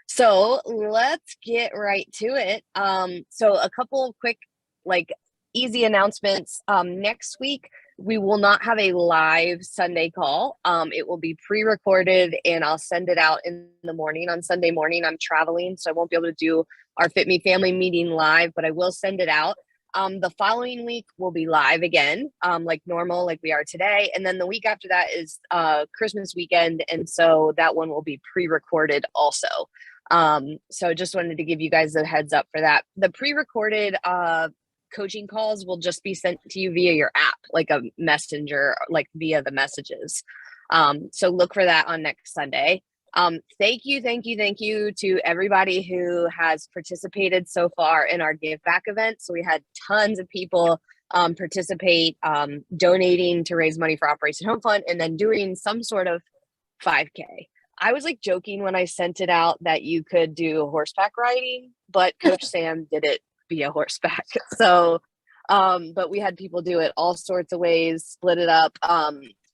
So let's get right to it. So a couple of quick, like easy announcements. Next week, we will not have a live Sunday call. It will be pre-recorded and I'll send it out in the morning. On Sunday morning, I'm traveling, so I won't be able to do our Fitme family meeting live, but I will send it out. The following week will be live again, like normal, like we are today. And then the week after that is Christmas weekend. And so that one will be pre-recorded also. So just wanted to give you guys a heads up for that. The pre-recorded coaching calls will just be sent to you via your app, like a messenger, like via the messages. So look for that on next Sunday. Thank you to everybody who has participated so far in our Give Back event. So we had tons of people participate, donating to raise money for Operation Home Fund, and then doing some sort of 5K. I was like joking when I sent it out that you could do horseback riding, but Coach Sam did it via horseback. So, but we had people do it all sorts of ways, split it up.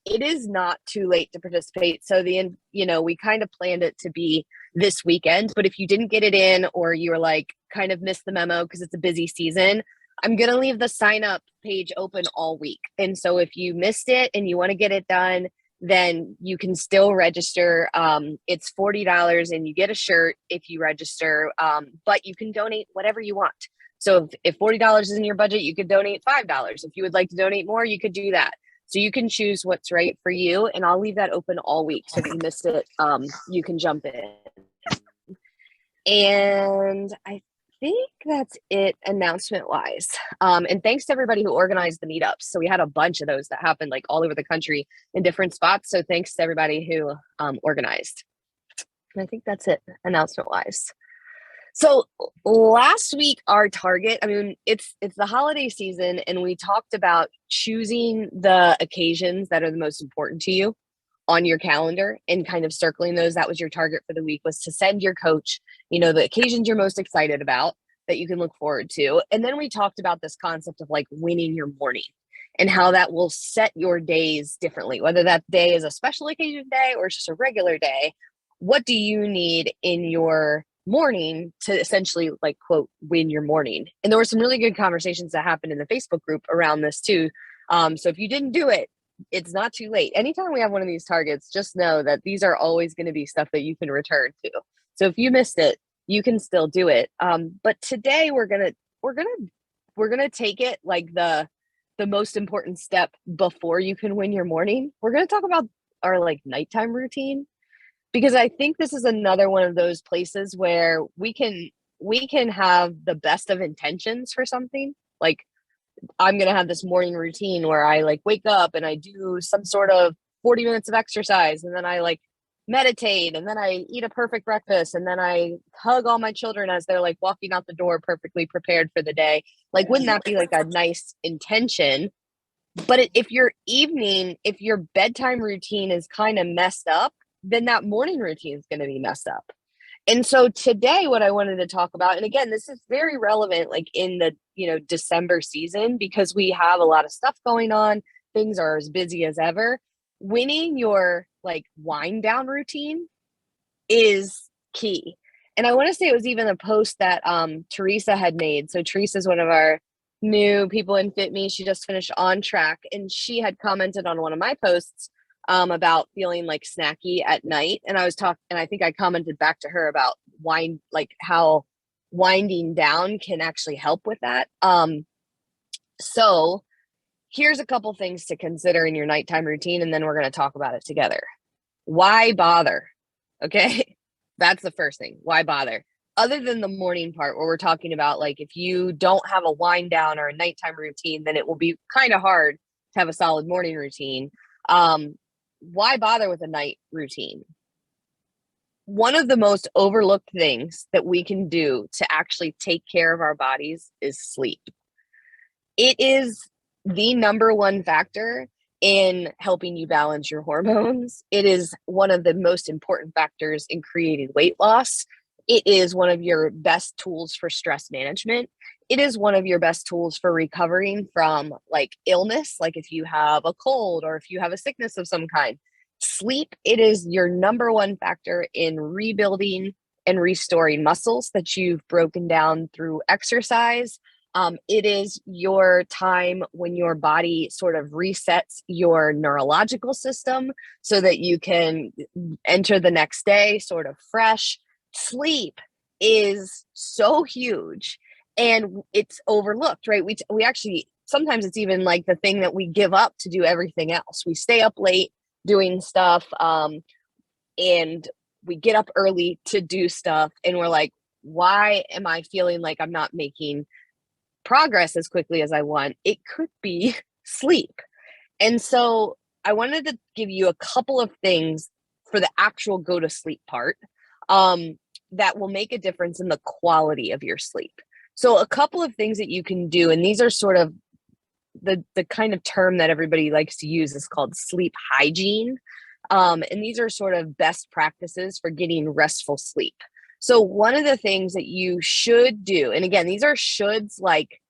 It is not too late to participate. So we kind of planned it to be this weekend, but if you didn't get it in or you were like kind of missed the memo because it's a busy season, I'm going to leave the sign up page open all week. And so if you missed it and you want to get it done, then you can still register. It's $40 and you get a shirt if you register, but you can donate whatever you want. So if $40 is in your budget, you could donate $5. If you would like to donate more, you could do that. So you can choose what's right for you, and I'll leave that open all week. So if you missed it, you can jump in. And I think that's it announcement wise. And thanks to everybody who organized the meetups. So we had a bunch of those that happened like all over the country in different spots. So thanks to everybody who organized. And I think that's it announcement wise. So last week, our target, it's the holiday season, and we talked about choosing the occasions that are the most important to you on your calendar and kind of circling those. That was your target for the week, was to send your coach, the occasions you're most excited about that you can look forward to. And then we talked about this concept of like winning your morning and how that will set your days differently, whether that day is a special occasion day or it's just a regular day. What do you need in your morning to essentially like quote win your morning? And there were some really good conversations that happened in the Facebook group around this too. So if you didn't do it, it's not too late. Anytime we have one of these targets, just know that these are always going to be stuff that you can return to. So if you missed it, you can still do it. But today we're gonna take it like the most important step before you can win your morning. We're gonna talk about our like nighttime routine, because I think this is another one of those places where we can have the best of intentions for something. Like I'm going to have this morning routine where I like wake up and I do some sort of 40 minutes of exercise, and then I like meditate, and then I eat a perfect breakfast, and then I hug all my children as they're like walking out the door perfectly prepared for the day. Like, wouldn't that be like a nice intention? But if your bedtime routine is kind of messed up, then that morning routine is going to be messed up. And so today, what I wanted to talk about, and again, this is very relevant, like in the, December season, because we have a lot of stuff going on. Things are as busy as ever. Winning your like wind down routine is key. And I want to say it was even a post that Teresa had made. So Teresa is one of our new people in Fitme. She just finished On Track, and she had commented on one of my posts about feeling like snacky at night. And I think I commented back to her about how winding down can actually help with that. So here's a couple things to consider in your nighttime routine, and then we're going to talk about it together. Why bother? Okay. That's the first thing. Why bother? Other than the morning part where we're talking about like, if you don't have a wind down or a nighttime routine, then it will be kind of hard to have a solid morning routine. Why bother with a night routine? One of the most overlooked things that we can do to actually take care of our bodies is sleep. It is the number one factor in helping you balance your hormones. It is one of the most important factors in creating weight loss. It is one of your best tools for stress management. It is one of your best tools for recovering from like illness, like if you have a cold or if you have a sickness of some kind. Sleep, it is your number one factor in rebuilding and restoring muscles that you've broken down through exercise. It is your time when your body sort of resets your neurological system so that you can enter the next day sort of fresh. Sleep is so huge and it's overlooked, right? We actually, sometimes it's even like the thing that we give up to do everything else. We stay up late doing stuff, and we get up early to do stuff, and we're like, why am I feeling like I'm not making progress as quickly as I want? It could be sleep. And so I wanted to give you a couple of things for the actual go to sleep part, that will make a difference in the quality of your sleep. So a couple of things that you can do, and these are sort of the kind of term that everybody likes to use is called sleep hygiene. And these are sort of best practices for getting restful sleep. So one of the things that you should do, and again, these are shoulds, like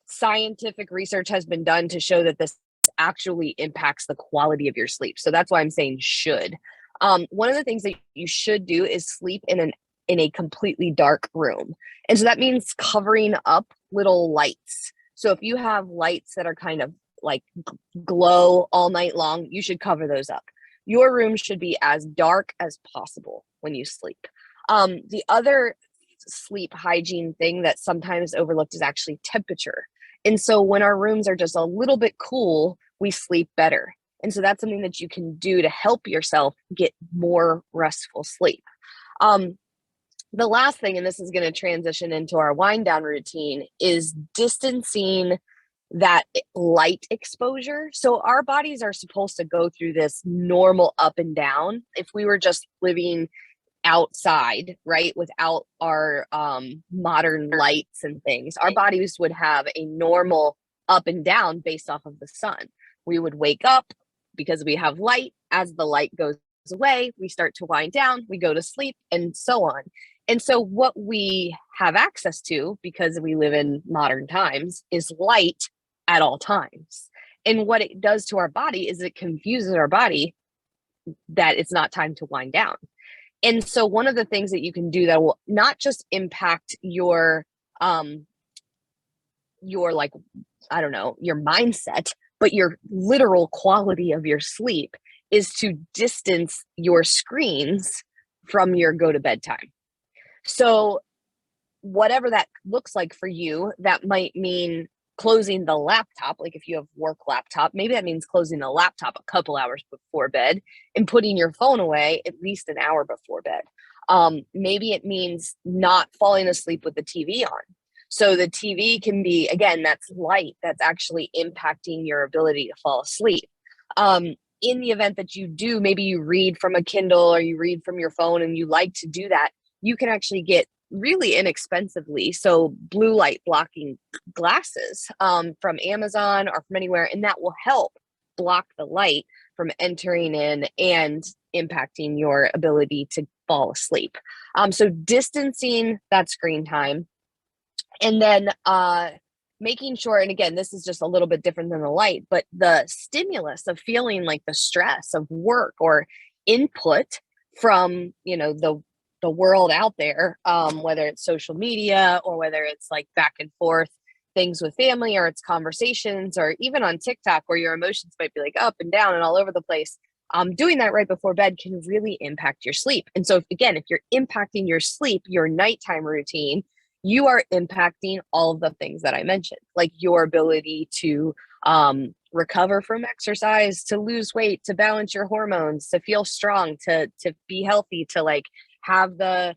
scientific research has been done to show that this actually impacts the quality of your sleep. So that's why I'm saying should. One of the things that you should do is sleep in a completely dark room. And so that means covering up little lights. So if you have lights that are kind of like glow all night long, you should cover those up. Your room should be as dark as possible when you sleep. The other sleep hygiene thing that sometimes overlooked is actually temperature. And so when our rooms are just a little bit cool, we sleep better. And so that's something that you can do to help yourself get more restful sleep. The last thing, and this is going to transition into our wind down routine, is distancing that light exposure. So our bodies are supposed to go through this normal up and down. If we were just living outside, right, without our modern lights and things, our bodies would have a normal up and down based off of the sun. We would wake up because we have light. As the light goes away, we start to wind down, we go to sleep, and so on. And so what we have access to, because we live in modern times, is light at all times. And what it does to our body is it confuses our body that it's not time to wind down. And so one of the things that you can do that will not just impact your like, I don't know, your mindset, but your literal quality of your sleep is to distance your screens from your go to bed time. So whatever that looks like for you, that might mean closing the laptop. Like if you have work laptop, maybe that means closing the laptop a couple hours before bed and putting your phone away at least an hour before bed. Maybe it means not falling asleep with the TV on. So the TV can be, again, that's light that's actually impacting your ability to fall asleep. In the event that you do, maybe you read from a Kindle or you read from your phone and you like to do that, you can actually get really inexpensively, so blue light blocking glasses from Amazon or from anywhere, and that will help block the light from entering in and impacting your ability to fall asleep. So distancing that screen time, and then making sure, and again, this is just a little bit different than the light, but the stimulus of feeling like the stress of work or input from, you know, the world out there, whether it's social media or whether it's like back and forth things with family, or it's conversations, or even on TikTok where your emotions might be like up and down and all over the place. Doing that right before bed can really impact your sleep. And so if you're impacting your sleep, your nighttime routine, you are impacting all of the things that I mentioned, like your ability to recover from exercise, to lose weight, to balance your hormones, to feel strong, to be healthy, to like have the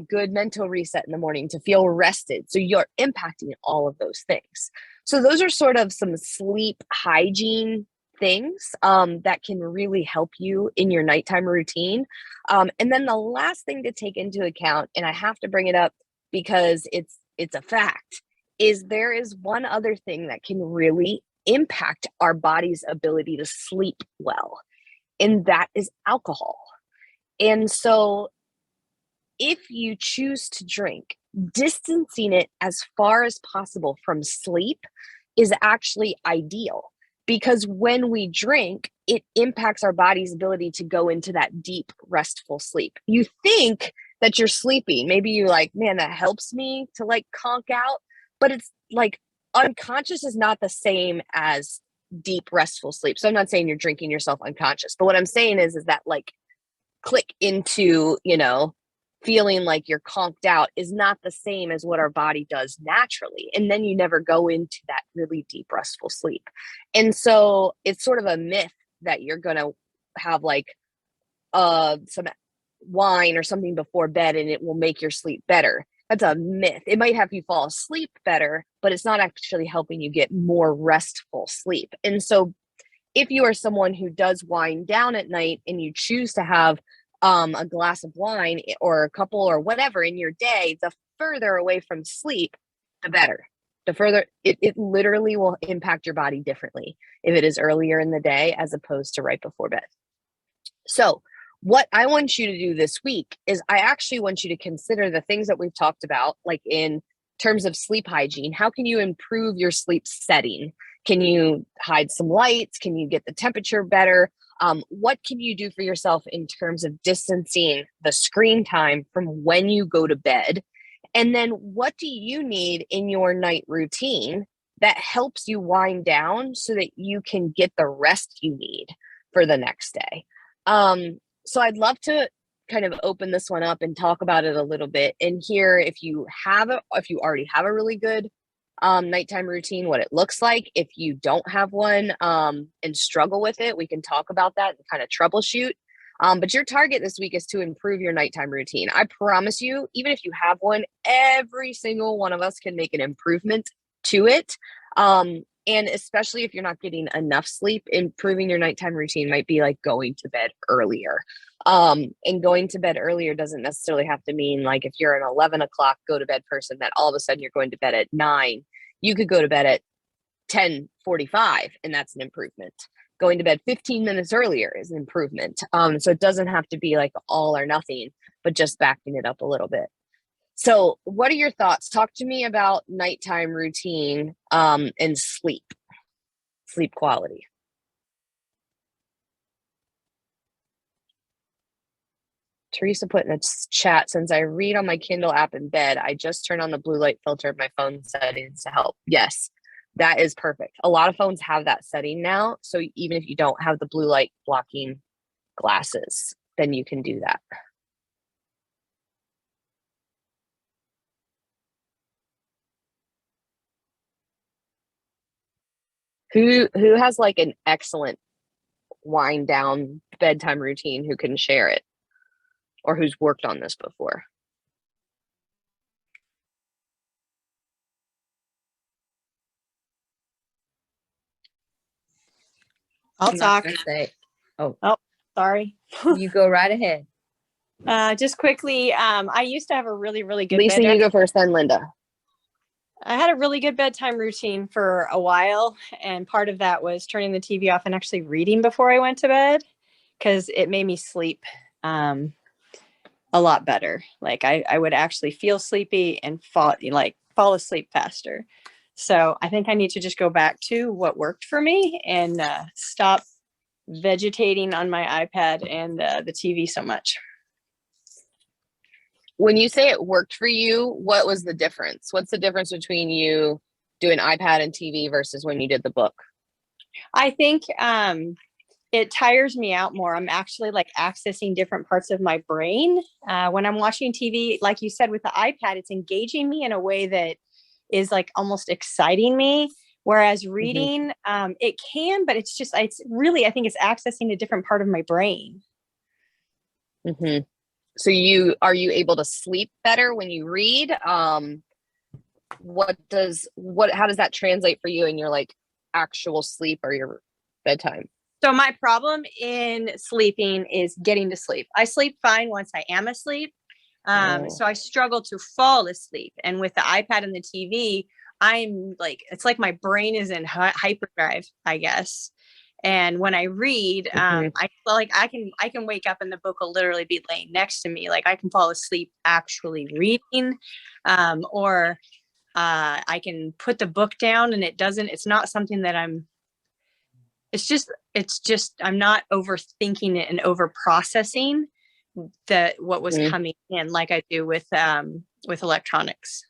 good mental reset in the morning, to feel rested. So you're impacting all of those things. So those are sort of some sleep hygiene things that can really help you in your nighttime routine. And then the last thing to take into account, and I have to bring it up because it's a fact, is there is one other thing that can really impact our body's ability to sleep well, and that is alcohol. And so if you choose to drink, distancing it as far as possible from sleep is actually ideal, because when we drink, it impacts our body's ability to go into that deep, restful sleep. You think that you're sleepy. Maybe you like, man, that helps me to like conk out, but it's like unconscious is not the same as deep restful sleep. So I'm not saying you're drinking yourself unconscious, but what I'm saying is that like click into, feeling like you're conked out is not the same as what our body does naturally. And then you never go into that really deep restful sleep. And so it's sort of a myth that you're going to have like some wine or something before bed and it will make your sleep better. That's a myth. It might have you fall asleep better, but it's not actually helping you get more restful sleep. And so if you are someone who does wind down at night and you choose to have a glass of wine or a couple or whatever in your day, the further away from sleep, the better. The further it literally will impact your body differently if it is earlier in the day as opposed to right before bed. So what I want you to do this week is I actually want you to consider the things that we've talked about, like in terms of sleep hygiene. How can you improve your sleep setting? Can you hide some lights? Can you get the temperature better? What can you do for yourself in terms of distancing the screen time from when you go to bed? And then what do you need in your night routine that helps you wind down so that you can get the rest you need for the next day? So I'd love to kind of open this one up and talk about it a little bit and hear if you already have a really good nighttime routine, what it looks like. If you don't have one and struggle with it, we can talk about that and kind of troubleshoot. But your target this week is to improve your nighttime routine. I promise you, even if you have one, every single one of us can make an improvement to it. And especially if you're not getting enough sleep, improving your nighttime routine might be like going to bed earlier. And going to bed earlier doesn't necessarily have to mean like if you're an 11 o'clock go to bed person that all of a sudden you're going to bed at 9. You could go to bed at 10:45 and that's an improvement. Going to bed 15 minutes earlier is an improvement. So it doesn't have to be like all or nothing, but just backing it up a little bit. So what are your thoughts? Talk to me about nighttime routine and sleep quality. Teresa put in the chat, since I read on my Kindle app in bed, I just turn on the blue light filter of my phone settings to help. Yes, that is perfect. A lot of phones have that setting now. So even if you don't have the blue light blocking glasses, then you can do that. Who has like an excellent wind down bedtime routine who can share it or who's worked on this before? I'll talk. Oh, sorry. You go right ahead. Just quickly, I used to have a really, really good Lisa, you go first, then Linda. I had a really good bedtime routine for a while, and part of that was turning the TV off and actually reading before I went to bed because it made me sleep a lot better. Like I would actually feel sleepy and fall asleep faster. So I think I need to just go back to what worked for me and stop vegetating on my iPad and the TV so much. When you say it worked for you, what was the difference? What's the difference between you doing iPad and TV versus when you did the book? I think it tires me out more. I'm actually like accessing different parts of my brain. When I'm watching TV, like you said, with the iPad, it's engaging me in a way that is like almost exciting me. Whereas reading, it can, but it's really, I think it's accessing a different part of my brain. Mm-hmm. So are you able to sleep better when you read? How does that translate for you in your like actual sleep or your bedtime? So my problem in sleeping is getting to sleep. I sleep fine once I am asleep. So I struggle to fall asleep. And with the iPad and the TV, I'm like, it's like my brain is in hyperdrive, I guess. And when I read, I feel like I can wake up and the book will literally be laying next to me. Like I can fall asleep actually reading, or I can put the book down and it's not something that it's just, I'm not overthinking it and over processing what was coming in, like I do with electronics.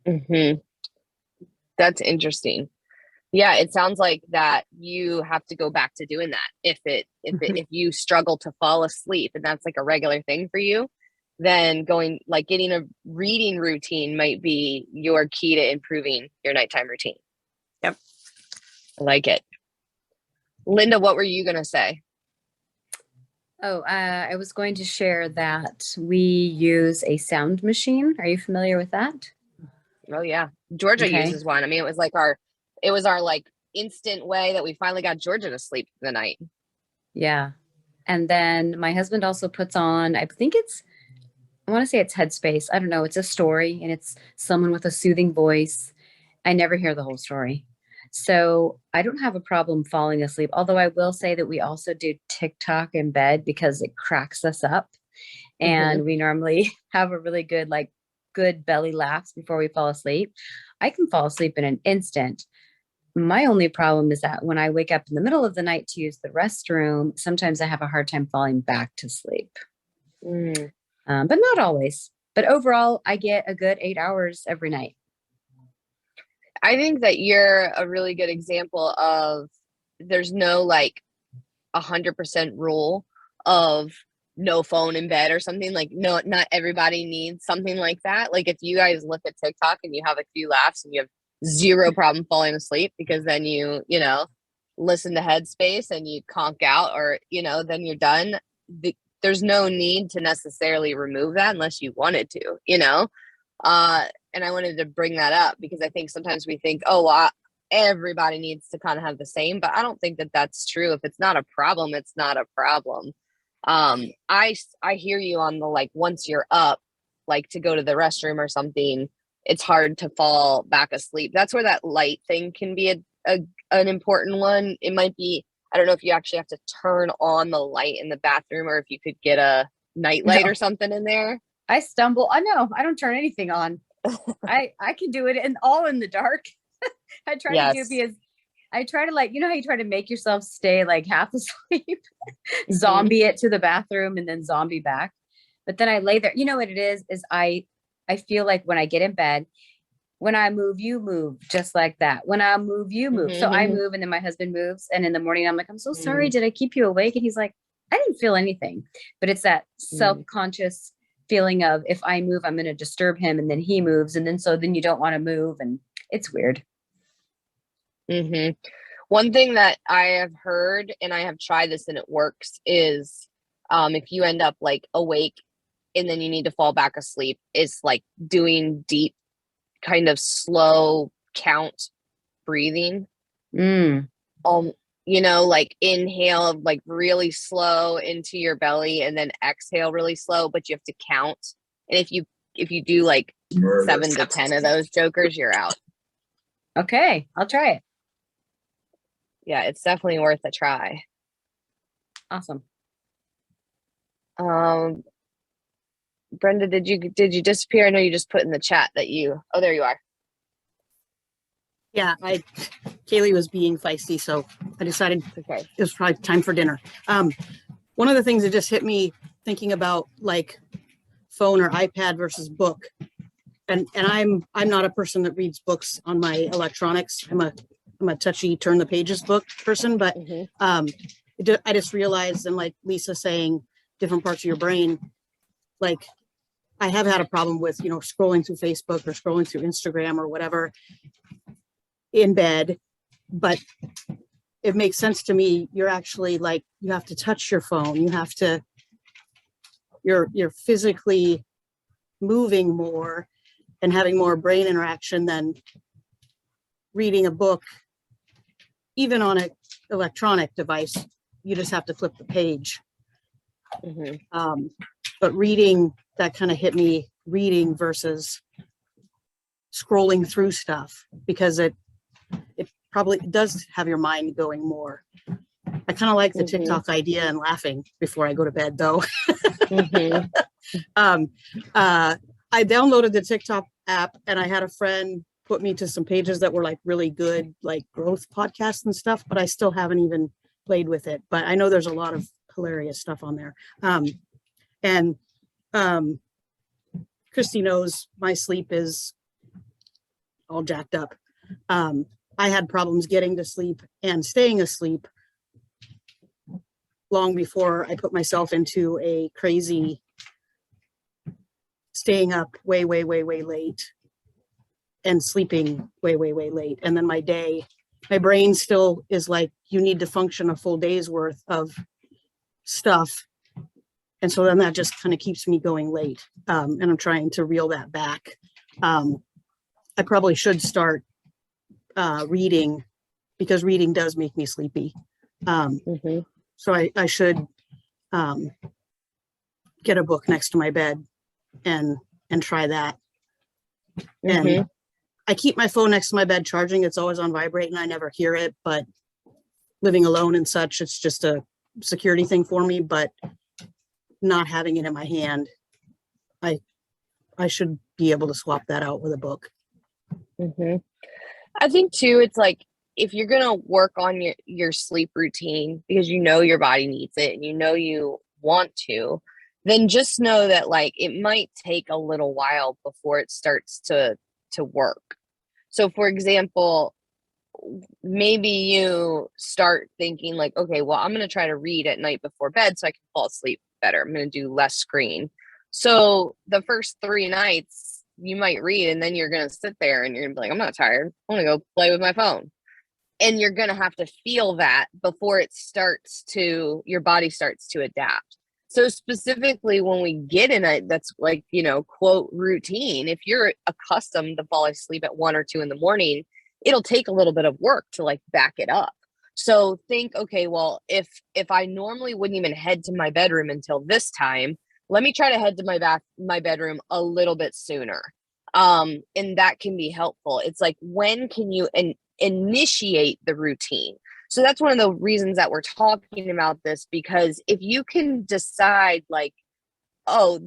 Mm-hmm. That's interesting. Yeah, it sounds like that you have to go back to doing that. If you struggle to fall asleep and that's like a regular thing for you, then getting a reading routine might be your key to improving your nighttime routine. Yep. I like it. Linda, what were you going to say? Oh, I was going to share that we use a sound machine. Are you familiar with that? Oh yeah. Georgia uses one. I mean, it was our like instant way that we finally got Georgia to sleep for the night. Yeah. And then my husband also puts on, I want to say it's Headspace. I don't know. It's a story and it's someone with a soothing voice. I never hear the whole story. So I don't have a problem falling asleep. Although I will say that we also do TikTok in bed because it cracks us up. And we normally have a really good belly laughs before we fall asleep. I can fall asleep in an instant. My only problem is that when I wake up in the middle of the night to use the restroom, sometimes I have a hard time falling back to sleep. But not always. But overall, I get a good 8 hours every night. I think that you're a really good example of there's no 100% rule of no phone in bed or something. Like, no, not everybody needs something like that. Like if you guys look at TikTok and you have a few laughs and you have zero problem falling asleep because then you listen to Headspace and you conk out or, then you're done. There's no need to necessarily remove that unless you wanted to, and I wanted to bring that up because I think sometimes we think, everybody needs to kind of have the same, but I don't think that that's true. If it's not a problem, it's not a problem. I hear you on the, once you're up, to go to the restroom or something, it's hard to fall back asleep. That's where that light thing can be an important one. It might be, I don't know if you actually have to turn on the light in the bathroom or if you could get a night light or something in there. I stumble. I know. I don't turn anything on. I can do it all in the dark. I try to how you try to make yourself stay half asleep, zombie it to the bathroom and then zombie back. But then I lay there. You know what it is I feel like when I get in bed, when I move, you move, just like that. When I move, you move. So I move and then my husband moves. And in the morning, I'm like, I'm so sorry. Did I keep you awake? And he's like, I didn't feel anything. But it's that self-conscious feeling of if I move, I'm going to disturb him. And then he moves. And then you don't want to move. And it's weird. One thing that I have heard, and I have tried this and it works, is if you end up awake and then you need to fall back asleep, is doing deep kind of slow count breathing. Inhale really slow into your belly and then exhale really slow, but you have to count. And if you do 7 to 10 of those jokers, you're out. Okay, I'll try it. Yeah, it's definitely worth a try. Awesome. Brenda, did you disappear? I know you just put in the chat that oh, there you are. Yeah, Kaylee was being feisty, so I decided it was probably time for dinner. One of the things that just hit me thinking about phone or iPad versus book, and I'm not a person that reads books on my electronics. I'm a touchy turn the pages book person, but I just realized, and Lisa saying, different parts of your brain, I have had a problem with scrolling through Facebook or scrolling through Instagram or whatever in bed, but it makes sense to me. You're actually you have to touch your phone. You're physically moving more and having more brain interaction than reading a book. Even on an electronic device, you just have to flip the page. But reading, that kind of hit me, reading versus scrolling through stuff, because it probably does have your mind going more. I kind of like the TikTok idea and laughing before I go to bed, though. I downloaded the TikTok app and I had a friend put me to some pages that were really good, growth podcasts and stuff, but I still haven't even played with it. But I know there's a lot of hilarious stuff on there. And Christy knows my sleep is all jacked up. I had problems getting to sleep and staying asleep long before I put myself into a crazy staying up way late and sleeping way late. And then my brain still is like, you need to function a full day's worth of stuff. And so then that just kind of keeps me going late. And I'm trying to reel that back. I probably should start reading, because reading does make me sleepy. So I should get a book next to my bed and try that. And I keep my phone next to my bed charging. It's always on vibrate and I never hear it, but living alone and such, it's just a security thing for me. But not having it in my hand, I should be able to swap that out with a book. I think too, it's like, if you're going to work on your sleep routine because you know your body needs it and you know you want to, then just know that like it might take a little while before it starts to work. So for example, maybe you start thinking like, okay, well, I'm going to try to read at night before bed so I can fall asleep better. I'm going to do less screen. So the first 3 nights you might read and then you're going to sit there and you're going to be like, I'm not tired. I'm going to go play with my phone. And you're going to have to feel that before your body starts to adapt. So specifically when we get in that's like, quote routine, if you're accustomed to fall asleep at 1 or 2 in the morning, it'll take a little bit of work to like back it up. So think, okay, well, if I normally wouldn't even head to my bedroom until this time, let me try to head to my bedroom a little bit sooner. And that can be helpful. It's like, when can you initiate the routine? So that's one of the reasons that we're talking about this, because if you can decide like, oh,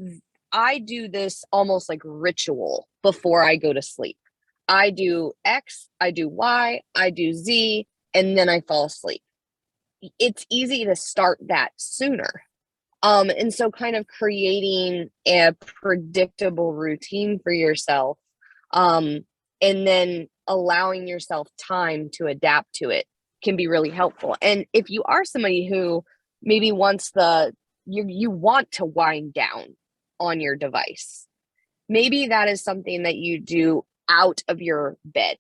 I do this almost like ritual before I go to sleep. I do X, I do Y, I do Z, and then I fall asleep. It's easy to start that sooner. And so kind of creating a predictable routine for yourself, and then allowing yourself time to adapt to it can be really helpful. And if you are somebody who maybe wants you want to wind down on your device, maybe that is something that you do out of your bed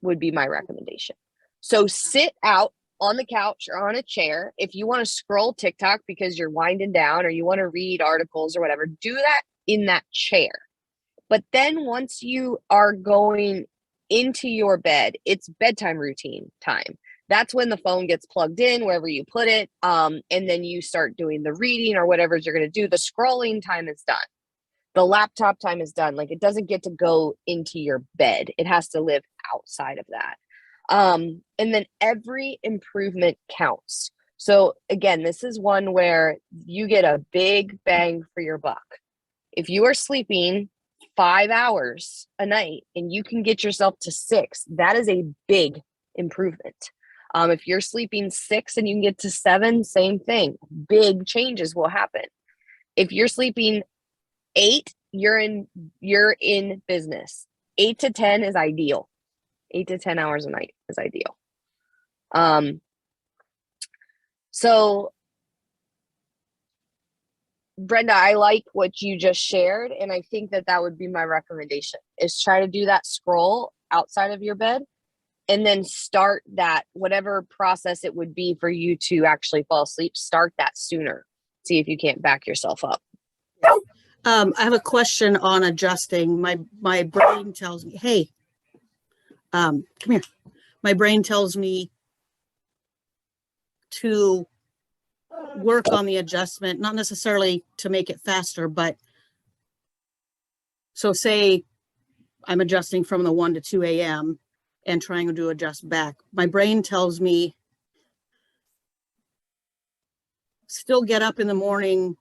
would be my recommendation. So sit out on the couch or on a chair. If you want to scroll TikTok because you're winding down or you want to read articles or whatever, do that in that chair. But then once you are going into your bed, it's bedtime routine time. That's when the phone gets plugged in, wherever you put it. And then you start doing the reading or whatever you're going to do. The scrolling time is done. The laptop time is done. Like, it doesn't get to go into your bed. It has to live outside of that. And then every improvement counts. So again, this is one where you get a big bang for your buck. If you are sleeping 5 hours a night and you can get yourself to 6, that is a big improvement. If you're sleeping 6 and you can get to 7, same thing. Big changes will happen. If you're sleeping 8, you're in business. 8 to 10 is ideal. 8 to 10 hours a night is ideal. So Brenda, I like what you just shared, and I think that would be my recommendation, is try to do that scroll outside of your bed and then start that, whatever process it would be for you to actually fall asleep, start that sooner. See if you can't back yourself up. I have a question on adjusting. My brain tells me, hey, come here. My brain tells me to work on the adjustment, not necessarily to make it faster, but so say I'm adjusting from the 1 to 2 a.m. and trying to adjust back. My brain tells me still get up in the morning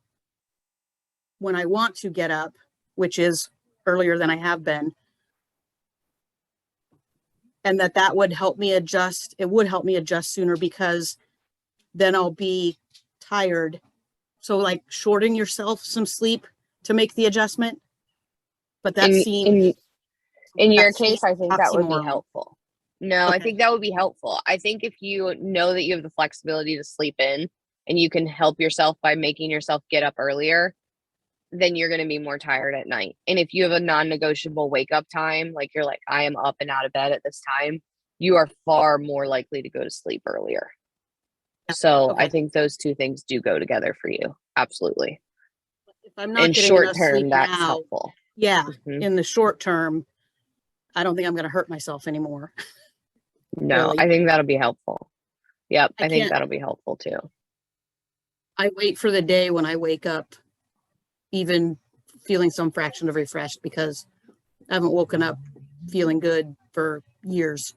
when I want to get up, which is earlier than I have been. And that would help me adjust. It would help me adjust sooner, because then I'll be tired. So like shorting yourself some sleep to make the adjustment. But that seems in your case, I think that would be oxymoron. helpful. No, I think that would be helpful. I think if you know that you have the flexibility to sleep in and you can help yourself by making yourself get up earlier, then you're going to be more tired at night. And if you have a non-negotiable wake up time, like you're like, I am up and out of bed at this time, you are far more likely to go to sleep earlier. So I think those two things do go together for you. Absolutely. If I'm not in getting short enough term, sleep that's now, helpful. Yeah. In the short term, I don't think I'm going to hurt myself anymore. No, Really. I think that'll be helpful. Yep. I think can't- that'll be helpful too. I wait for the day when I wake up, even feeling some fraction of refreshed, because I haven't woken up feeling good for years.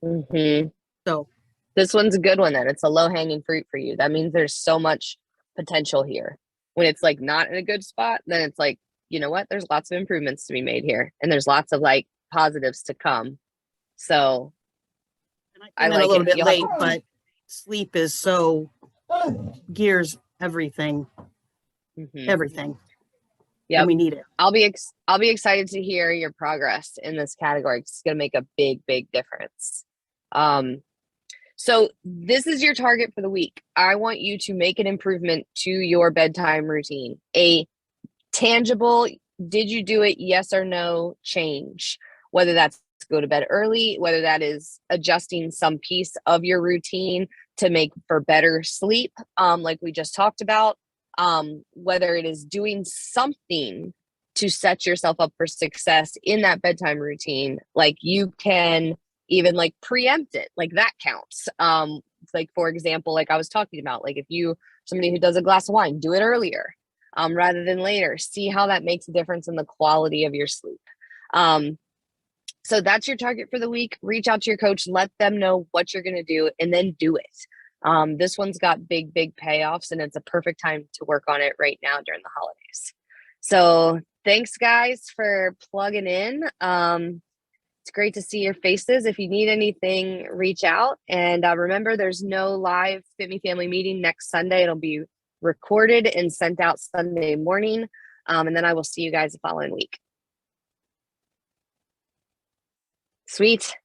So this one's a good one then. It's a low hanging fruit for you. That means there's so much potential here. When it's like not in a good spot, then it's like, you know what? There's lots of improvements to be made here. And there's lots of like positives to come. So I like a little bit late, but sleep is so gears everything. Everything. Yeah, and we need it. I'll be excited to hear your progress in this category. It's going to make a big difference. So this is your target for the week. I want you to make an improvement to your bedtime routine. A tangible, did you do it? Yes or no change. Whether that's go to bed early, whether that is adjusting some piece of your routine to make for better sleep, like we just talked about, whether it is doing something to set yourself up for success in that bedtime routine, like you can even like preempt it, like that counts. Like for example, like I was talking about, like if you somebody who does a glass of wine, do it earlier rather than later. See how that makes a difference in the quality of your sleep. So that's your target for the week. Reach out to your coach, let them know what you're going to do, and then do it. This one's got big payoffs, and it's a perfect time to work on it right now during the holidays. So thanks guys for plugging in. It's great to see your faces. If you need anything, reach out. And remember, there's no live Fitme family meeting next Sunday. It'll be recorded and sent out Sunday morning. And then I will see you guys the following week. Sweet.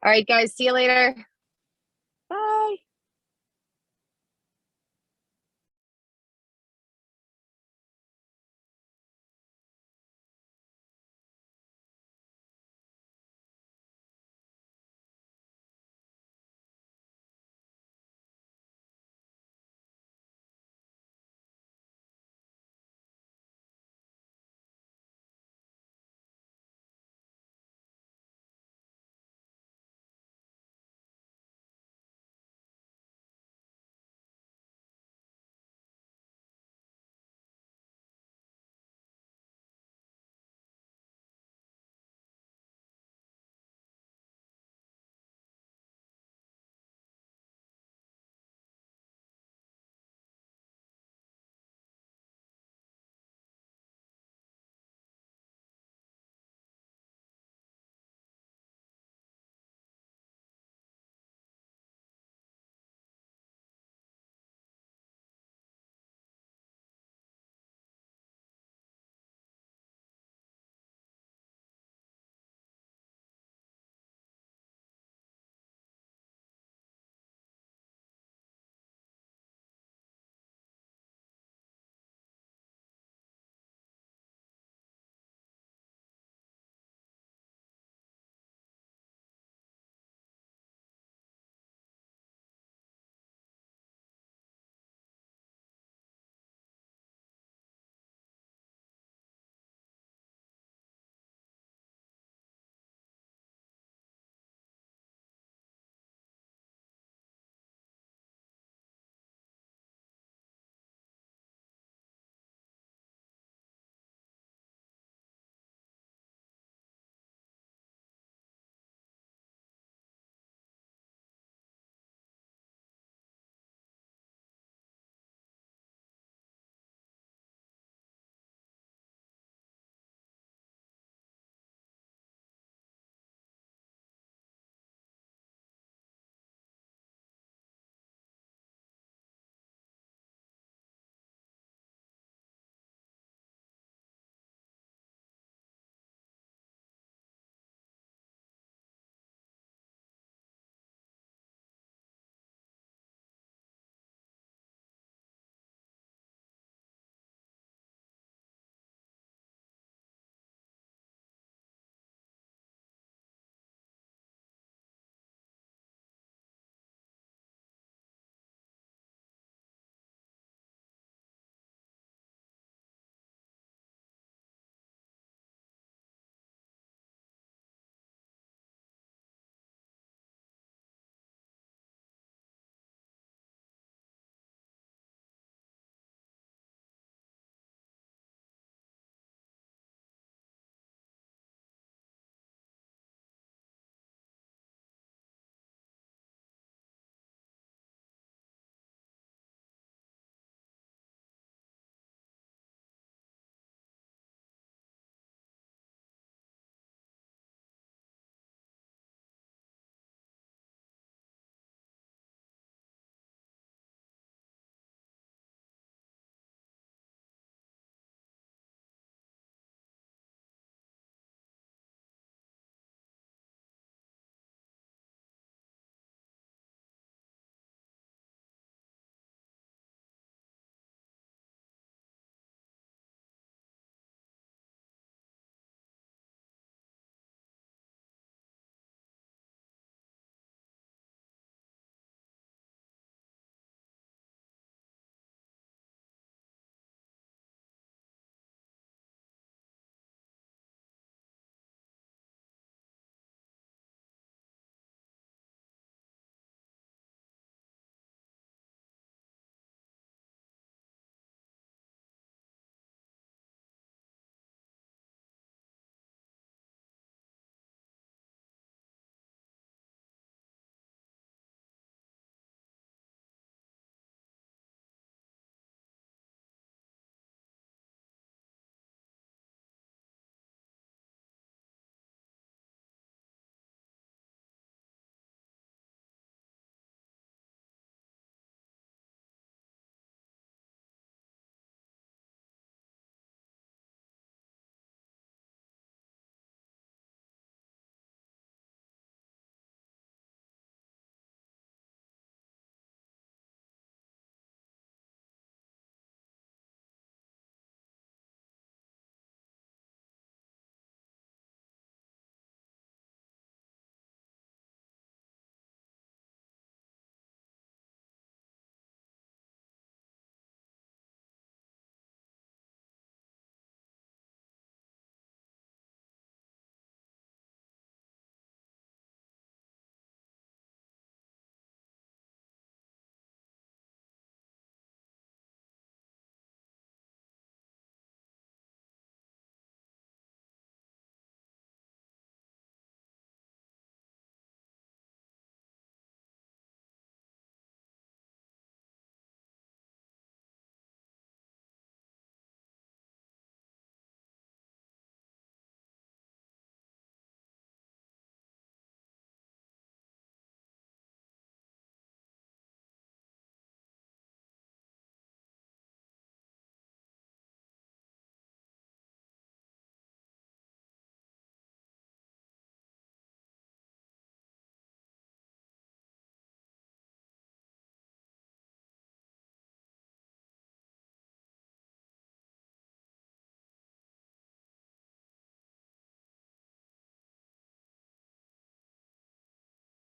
All right, guys. See you later.